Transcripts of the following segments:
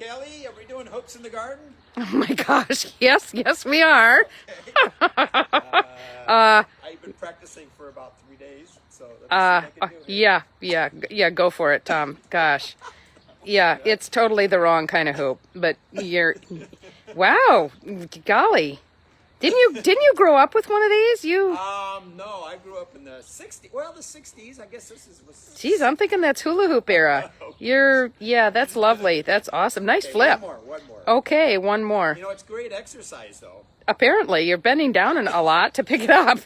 Kelly, are we doing hoops in the garden? Oh my gosh, yes, we are. I've been practicing for about 3 days, so let me see what I can do here. Yeah, go for it, Tom. Gosh. Yeah, it's totally the wrong kind of hoop, but wow, golly. Didn't you grow up with one of these? No, I grew up in the 60s. Well, the 60s. I guess was. Geez, I'm thinking that's hula hoop era. That's lovely. That's awesome. Nice flip. One more. Okay, one more. You know, it's great exercise, though. Apparently, you're bending down a lot to pick it up.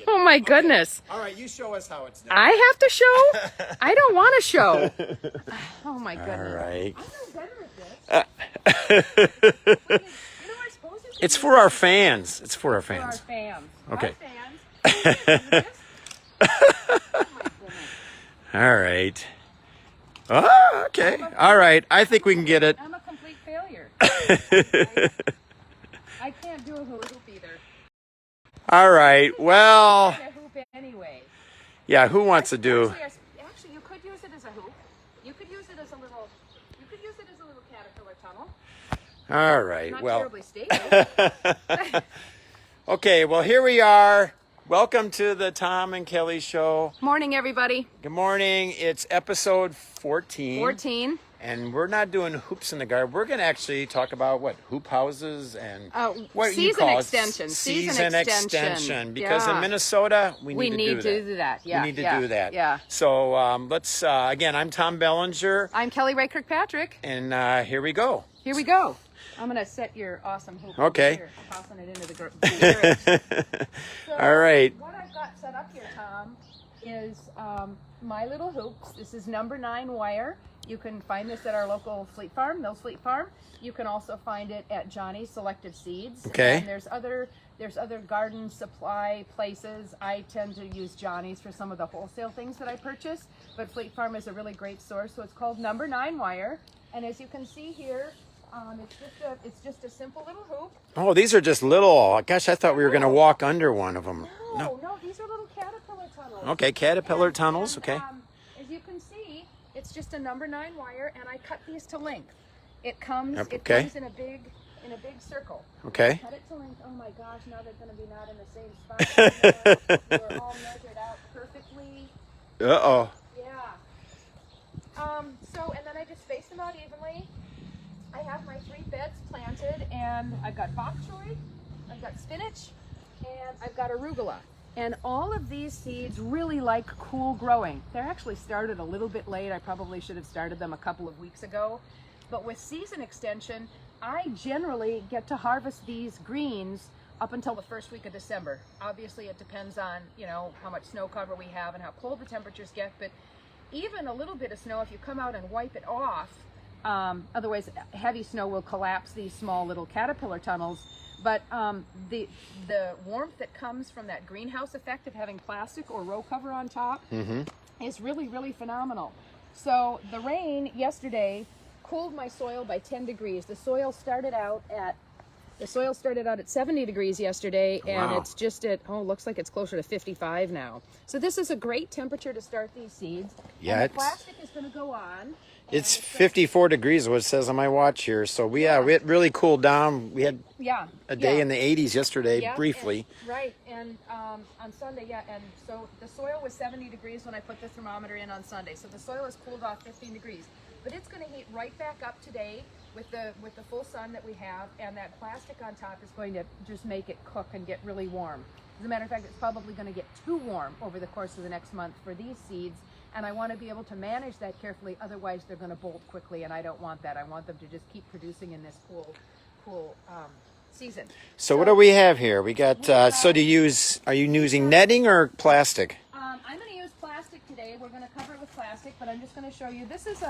Oh my goodness. All right, you show us how it's done. I have to show? I don't want to show. Oh my goodness. All right. I'm no better at this. It's for our fans. It's for our fans. For our fans. Okay. Our fans. Oh my goodness. All right. Oh, okay. All right. I think we can get it. I'm a complete failure. I can't do a hula hoop either. All right. Well. A hoop anyway. Yeah. Who wants to do? Actually, you could use it as a hoop. You could use it as a little. You could use it as a little caterpillar tunnel. All right. Not Well. terribly stable. Okay. Well, here we are. Welcome to the Tom and Kelly Show. Morning, everybody. Good morning. It's episode 14. 14. And we're not doing hoops in the garden. We're going to actually talk about what hoop houses and what you season call extension. Season extension. Because in Minnesota, we need to do that. Yeah, we need to do that. Yeah. So let's again. I'm Tom Bellinger. I'm Kelly Ray Kirkpatrick. And here we go. Here we go. I'm going to set your awesome hoop okay. here, tossing it into the garage. So all right. What I've got set up here, Tom, is my little hoops. This is number 9 wire. You can find this at our local Fleet Farm, Mills Fleet Farm. You can also find it at Johnny's Selective Seeds. Okay. And there's other garden supply places. I tend to use Johnny's for some of the wholesale things that I purchase, but Fleet Farm is a really great source. So it's called number 9 wire. And as you can see here, it's just a simple little hoop. Oh, these are just little. Gosh, I thought we were going to walk under one of them. No, these are little caterpillar tunnels. Okay, caterpillar tunnels. Okay. As you can see, it's just a number 9 wire, and I cut these to length. It comes comes in a big circle. Okay. Cut it to length. Oh my gosh, now they're going to be not in the same spot. We're all measured out perfectly. Uh-oh. Yeah. And then I just space them out evenly. I have my 3 beds planted, and I've got bok choy, I've got spinach, and I've got arugula. And all of these seeds really like cool growing. They're actually started a little bit late. I probably should have started them a couple of weeks ago. But with season extension, I generally get to harvest these greens up until the first week of December. Obviously, it depends on, how much snow cover we have and how cold the temperatures get. But even a little bit of snow, if you come out and wipe it off, otherwise heavy snow will collapse these small little caterpillar tunnels. But the warmth that comes from that greenhouse effect of having plastic or row cover on top is really, really phenomenal. So the rain yesterday cooled my soil by 10 degrees. The soil started out at 70 degrees yesterday, and it's just looks like it's closer to 55 now. So this is a great temperature to start these seeds. Yeah, and the plastic is going to go on. It's 54 degrees, what it says on my watch here. So we it really cooled down. We had a day in the 80s yesterday, briefly. And on Sunday, and so the soil was 70 degrees when I put the thermometer in on Sunday. So the soil has cooled off 15 degrees. But it's going to heat right back up today with the full sun that we have, and that plastic on top is going to just make it cook and get really warm. As a matter of fact, it's probably going to get too warm over the course of the next month for these seeds. And I want to be able to manage that carefully, otherwise they're going to bolt quickly, and I don't want that. I want them to just keep producing in this cool season. So what do we have here? We got, are you using netting or plastic? I'm going to use plastic today. We're going to cover it with plastic, but I'm just going to show you. This is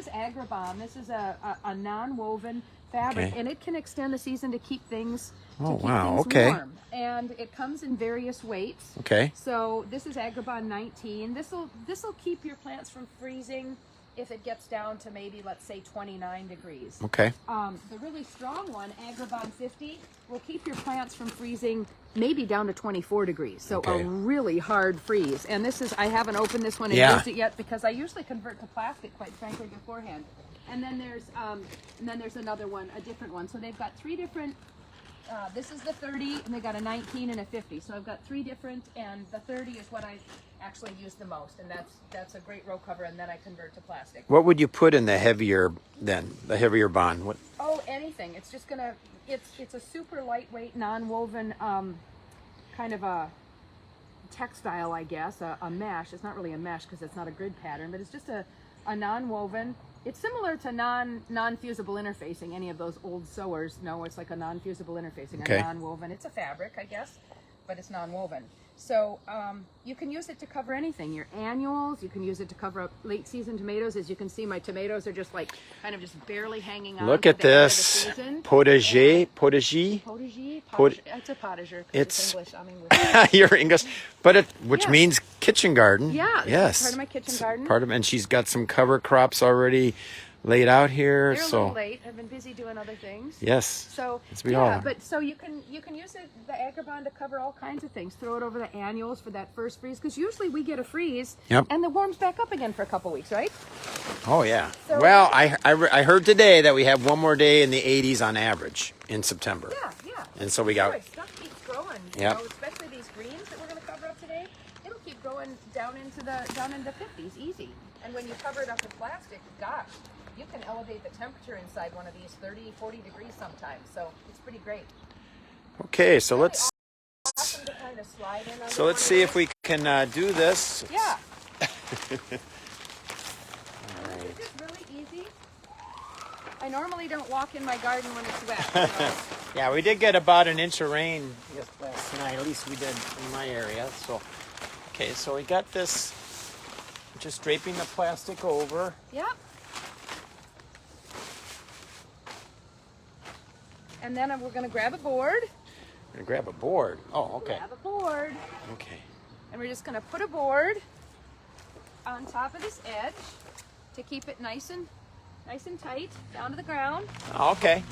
Agribon. This is a non-woven fabric, and it can extend the season to keep things warm. And it comes in various weights. Okay. So this is Agribon 19. This'll keep your plants from freezing if it gets down to maybe, let's say, 29 degrees. Okay. The really strong one, Agribon 50, will keep your plants from freezing maybe down to 24 degrees. So a really hard freeze. And I haven't opened this one and used it yet because I usually convert to plastic, quite frankly, beforehand. And then there's another one, a different one. So they've got 3 different. This is the 30, and they got a 19 and a 50. So I've got 3 different, and the 30 is what I actually use the most, and that's a great row cover. And then I convert to plastic. What would you put in the heavier bond? What? Oh, anything. It's just gonna. It's a super lightweight, non-woven kind of a textile, I guess, a mesh. It's not really a mesh because it's not a grid pattern, but it's just a non-woven. It's similar to non-fusible interfacing. Any of those old sewers know it's like a non-fusible interfacing, Okay. a non-woven. It's a fabric, I guess, but it's non-woven. So you can use it to cover anything. Your annuals, you can use it to cover up late season tomatoes. As you can see, my tomatoes are just like kind of just barely hanging on. Look at this. Potager. It's a potager. It's English. I'm English. You're English, but which means kitchen garden. Yeah. Yes. Part of my kitchen garden. And she's got some cover crops already laid out here. They're a so little late. I've been busy doing other things. yes. So As we all are. but so you can use it, the Agribond, to cover all kinds of things. Throw it over the annuals for that first freeze, because usually we get a freeze, Yep. and it warms back up again for a couple weeks, right? Oh yeah. So- Well, I heard today that we have one more day in the 80s on average in September. Yeah. And so we got. Boy, stuff keeps growing. Yep. You know, especially these greens that we're going to cover up today. It'll keep growing down into the 50s, easy. And when you cover it up with plastic, gosh, you can elevate the temperature inside one of these 30, 40 degrees sometimes. So it's pretty great. Okay, so let's Awesome to kind of slide in under so let's one see of if we can do this. Yeah. All right. It's just really easy. I normally don't walk in my garden when it's wet. You know? Yeah, we did get about an inch of rain last night. At least we did in my area. So, okay, so we got this. Just draping the plastic over. Yep. And then we're going to grab a board. I'm gonna grab a board. Oh, okay. Grab a board. Okay. And we're just going to put a board on top of this edge to keep it nice and tight down to the ground. Okay.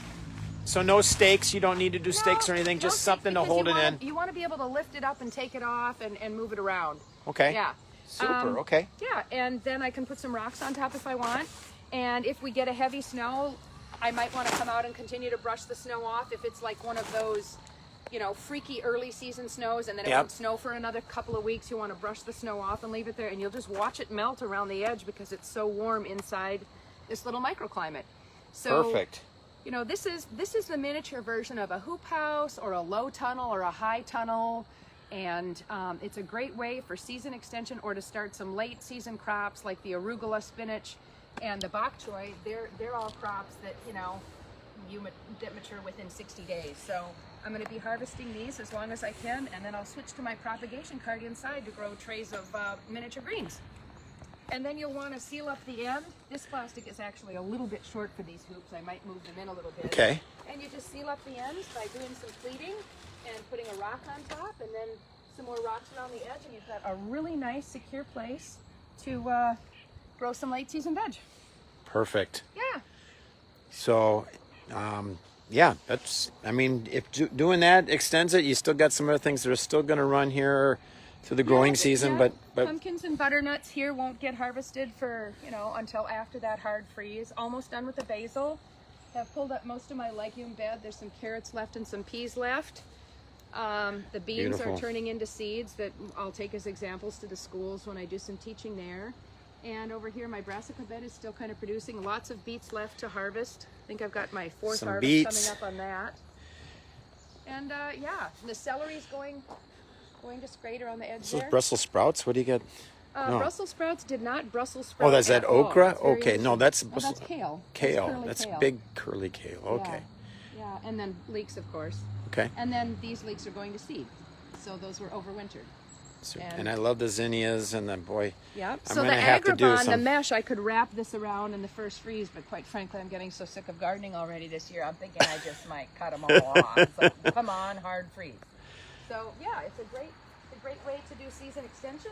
So no stakes. You don't need to do stakes or anything. No Just stakes, something to because hold you it wanna- in. You want to be able to lift it up and take it off and move it around. Okay. Yeah. Super. Okay. Yeah, and then I can put some rocks on top if I want. And if we get a heavy snow, I might want to come out and continue to brush the snow off if it's like one of those, you know, freaky early season snows, and then it Yep. won't snow for another couple of weeks. You want to brush the snow off and leave it there, and you'll just watch it melt around the edge because it's so warm inside this little microclimate. So, Perfect. you know, this is the miniature version of a hoop house or a low tunnel or a high tunnel. And it's a great way for season extension or to start some late season crops like the arugula, spinach, and the bok choy. They're all crops that, you know, that mature within 60 days. So I'm going to be harvesting these as long as I can, and then I'll switch to my propagation cart inside to grow trays of miniature greens. And then you'll want to seal up the end. This plastic is actually a little bit short for these hoops. I might move them in a little bit. Okay. And you just seal up the ends by doing some pleating and putting a rock on top, and then some more rocks around the edge, and you've got a really nice, secure place to grow some late season veg. Perfect. Yeah. So, yeah, that's. I mean, if doing that extends it, you still got some other things that are still going to run here through the growing season, yeah. but Pumpkins and butternuts here won't get harvested for, you know, until after that hard freeze. Almost done with the basil. I've pulled up most of my legume bed. There's some carrots left and some peas left. The beans Beautiful. are turning into seeds that I'll take as examples to the schools when I do some teaching there. And over here, my brassica bed is still kind of producing. Lots of beets left to harvest. I think I've got my fourth Some harvest beets. coming up on that. And yeah, and the celery's going just great around the edge so there. Brussels sprouts. What do you get? No. Brussels sprouts did not Brussels sprout. Oh, that's that at all. okra. It's very Okay, no, that's interesting. Oh, that's kale. kale. curly That's kale. big curly kale. Okay. Yeah, and then leeks, of course. Okay. And then these leeks are going to seed. So those were overwintered. So, And- and I love the zinnias and the boy. Yep. I'm So the gonna have to do Agribond, the some. mesh, I could wrap this around in the first freeze, but quite frankly, I'm getting so sick of gardening already this year. I'm thinking I just might cut them all off. So come on, hard freeze. So yeah, it's a great way to do season extension.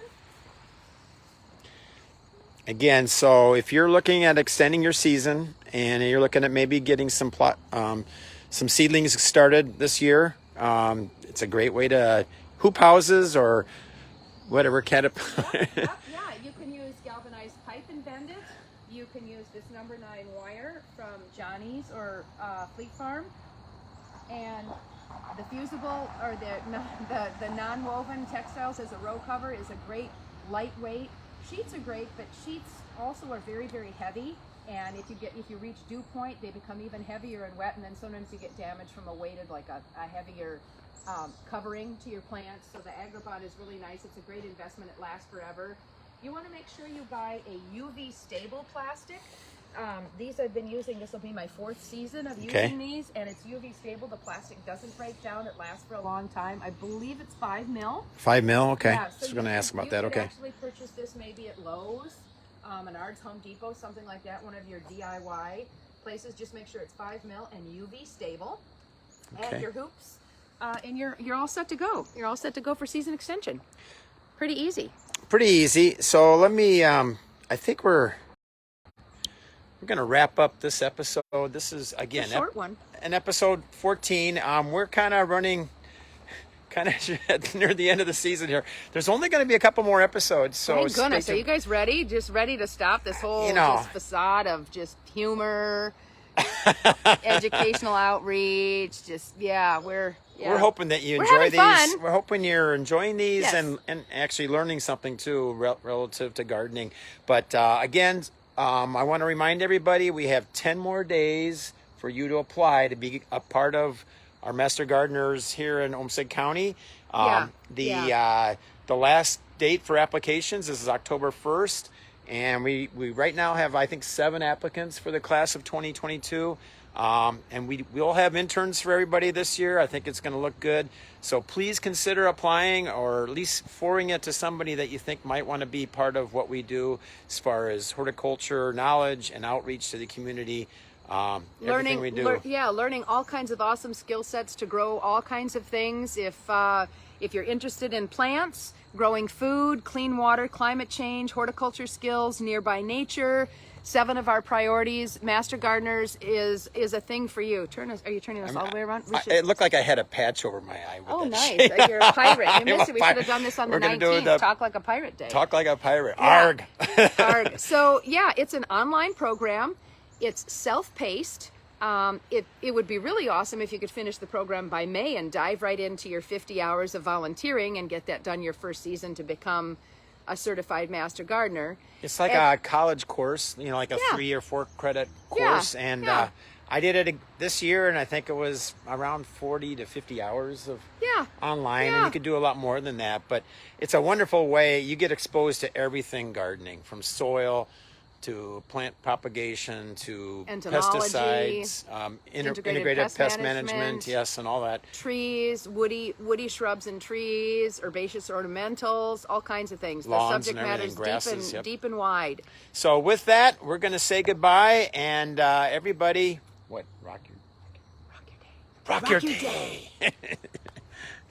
Again, so if you're looking at extending your season and you're looking at maybe getting some some seedlings started this year, it's a great way to hoop houses or whatever Yeah, you can use galvanized pipe and bend it. you can use this number 9 wire from Johnny's or Fleet Farm, and the fusible or the non-woven textiles as a row cover is a great lightweight. Sheets are great, but sheets also are very, very heavy. And if you reach dew point, they become even heavier and wet, and then sometimes you get damage from a weighted, like a heavier covering to your plants. So the Agribond is really nice. It's a great investment. It lasts forever. You want to make sure you buy a UV stable plastic. These I've been using. This will be my 4th season of using these, and it's UV stable. The plastic doesn't break down. It lasts for a long time. I believe it's 5 mil. 5 mil, okay. Yeah, so I was going to ask about that. Okay. You could actually purchase this maybe at Lowe's, Menards, Home Depot, something like that. One of your DIY places. Just make sure it's 5 mil and UV stable. Add your hoops, and you're all set to go. You're all set to go for season extension. Pretty easy. Pretty easy. So let me. I think we're going to wrap up this episode. This is again a short one. An episode 14. We're kind of running near the end of the season here. There's only going to be a couple more episodes. So thank goodness. Are you guys ready? Just ready to stop this whole just facade of just humor, educational outreach? We're hoping that you enjoy these. Fun. We're hoping you're enjoying these and actually learning something too relative to gardening. But again, I want to remind everybody we have 10 more days for you to apply to be a part of our Master Gardeners here in Olmsted County. The last date for applications is October 1st. And we right now have, I think, 7 applicants for the class of 2022. And we'll have interns for everybody this year. I think it's going to look good. So please consider applying, or at least forwarding it to somebody that you think might want to be part of what we do as far as horticulture knowledge and outreach to the community. Everything we do. Learning all kinds of awesome skill sets to grow all kinds of things. If you're interested in plants, growing food, clean water, climate change, horticulture skills, nearby nature, 7 of our priorities, Master Gardeners is a thing for you. Are you turning us all the way around? It looked like I had a patch over my eye. With nice. Shade. You're a pirate. You missed it. We should have done this on the 19th. Talk like a pirate day. Talk like a pirate. Yeah. Arg. Arg. So it's an online program. It's self-paced. It would be really awesome if you could finish the program by May and dive right into your 50 hours of volunteering and get that done your first season to become a certified Master Gardener. It's like a college course, like a 3 or 4 credit course. I did it this year, and I think it was around 40 to 50 hours of online. And you could do a lot more than that. But it's a wonderful way. You get exposed to everything gardening, from soil to plant propagation to pesticides, integrated pest management, and all that. Trees, woody shrubs and trees, herbaceous ornamentals, all kinds of things. Lawns, the subject matter is deep and wide. So with that, we're going to say goodbye, and everybody, rock your day.